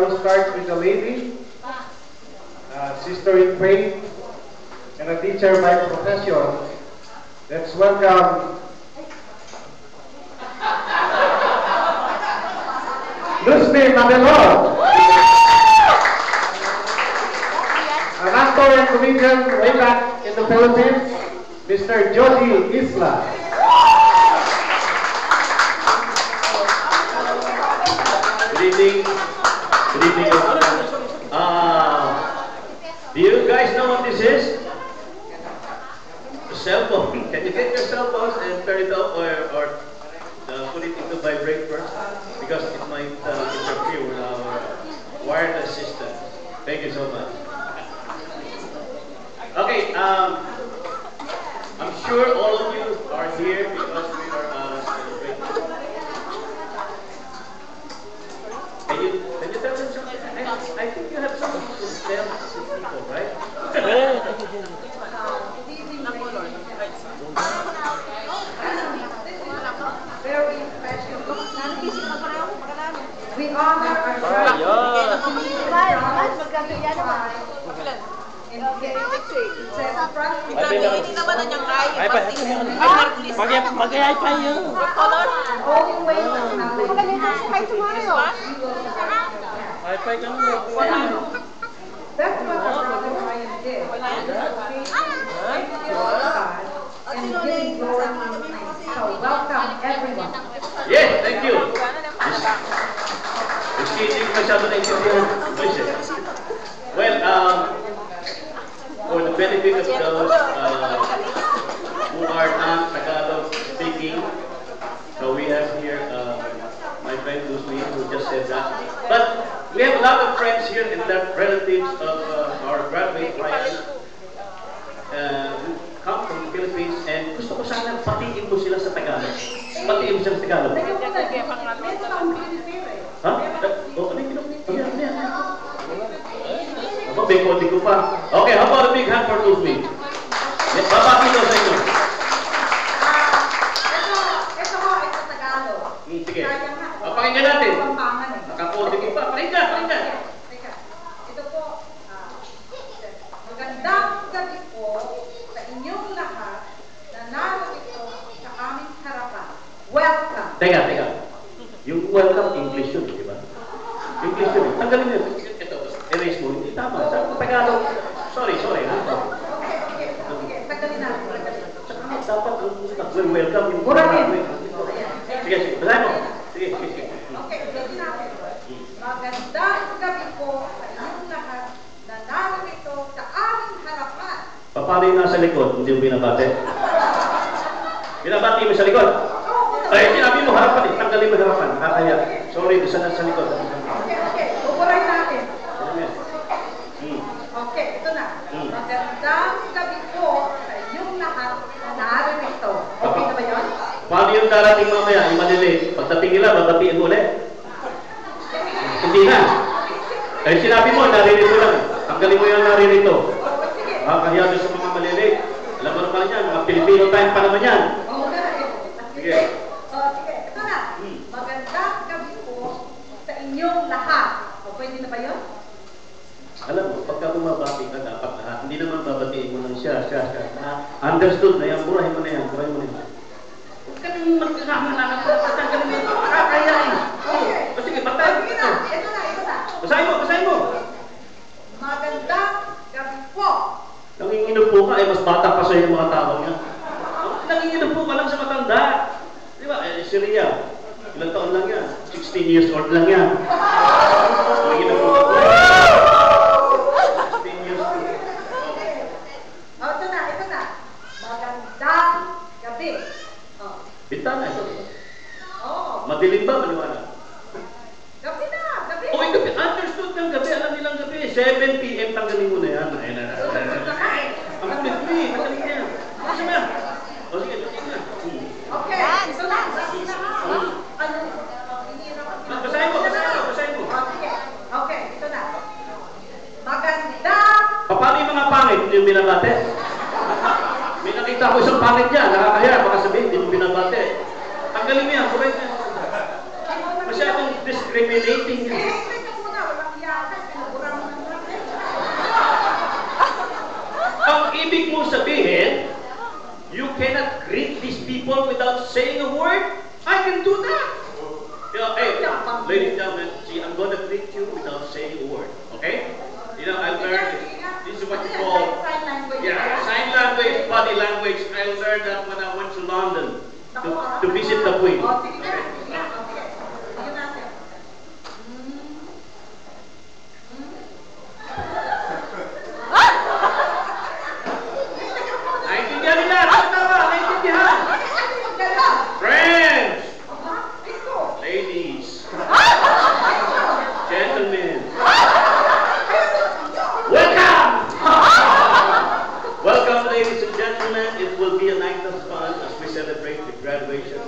will start with a lady, sister in faith, and a teacher by profession. Let's welcome Luzmi Madelon, an actor and comedian way back in the Philippines, Mr. Jody Isla. Good evening. Good evening. Do you guys know what this is? A cell phone. Can you get your cell phones and turn it off or put it into vibrate first? Because it might interfere with our wireless system. Thank you so much. Okay, I'm sure all of you are here because we are celebrating. Can you tell them something? I think you have something to tell people, right? Very special. We honor our That's what our brother Ryan did. And giving glory. So welcome everyone. Yes, thank you. Well, for the benefit of those who are non-Tagalog speaking, so we have here my friend Luzmi who just said that. But we have a lot of friends here and that relatives of our graduate Ryan who come from the Philippines, and gusto ko sana patiin mo sila sa Tagalog. Patiin mo sila sa Tagalog. Ha? Oh, ano yung pinag-iyan? Ako, bekodi ko pa. Okay, how about a big hand for Luzmi? Babati daw sa inyo. Ito Tagalog. Sige. Pakinggan natin. Nakakodi ko pa. Pakinggan. Ito po, magandang gabi po sa inyong lahat na narito sa aming harapan. Welcome. Teka. Yung welcome, English yun, di ba? English yun. Tanggalin nyo. Ito, erase mo. Hindi tama. Sa Tagalog. Sorry. Okay. Tanggalin natin. Dapat welcome yung Sige. Basahin mo. Sige. Okay, ulitin natin. Magandang gabi po sa inyong lahat na narito sa aming harapan. Paano yung nasa likod? Hindi mo binabate? Binabati mo sa likod? Ay, sinabi mo harapan eh. Tanggalin mo harapan. Nakakaya. Sorry, doon sa likod. Okay. Uburay natin. Okay, ito na. Magandang gabi po sa inyong lahat na narito. Okay na ba yun? Paano yung darating mamaya? Yung maliliit. Pagdating nila, babatiin mo ulit? Hindi na. Kahit sinabi mo, naririto lang. Tanggalin mo yung naririto. Kaya doon sa mga maliliit. Alam mo naman yan, mga Pilipino time pa naman yan. Sige. Sige, ito na. Magandang gabi po sa inyong lahat. O, pwede na ba yun? Alam mo, pagka bumabati ka, dapat lahat. Hindi naman babatiin mo lang siya. Understood na yan. Burahin mo na yan. Huwag ka nang magkakama na ako. Tanggalin mo. Kaya eh. O sige, batay. Ito na. Basahin mo. Magandang gabi po. Nanginginom po ka, mas bata pa sa'yo yung mga tao niya. Nanginginom po ka lang sa matanda. Di ba? Si Rhea, ilang taon lang yan? 16 years old lang yan. Nanginginom po ka. 16 years old. Ito na. Magandang gabi. Bintana ito. Oh. Madilim ba? Maliwanag? Gabi na. Okay, gabi. Understood ng gabi. Alam nilang gabi. 7 p.m. tanggalin mo na yan. Ang kulit mo eh. Tanggalin mo yan. Kasi mo yan. O sige, tutin na. Okay. Ito na. Basahin mo. Sige. Okay, ito na. Maganda. Paano yung mga pangit? Hindi yung binabate? May nakita ko isang pangit dyan. Nakakaya. Baka sabihin, hindi mo binabate. Tanggalin mo yan. Masyadong discriminating yan. Teka muna. Walang ibig mo sabihin, you cannot greet these people without saying a word? I can do that. You know, hey, ladies and gentlemen, see, I'm going to greet you without saying a word. Okay? You know, I learned this is what you call sign language, body language. I learned that when I went to London to visit the Queen. Naintindihan nila! Tama! Naintindihan! Friends! Ladies! Gentlemen! Welcome! Welcome, ladies and gentlemen. It will be a night of fun as we celebrate the graduation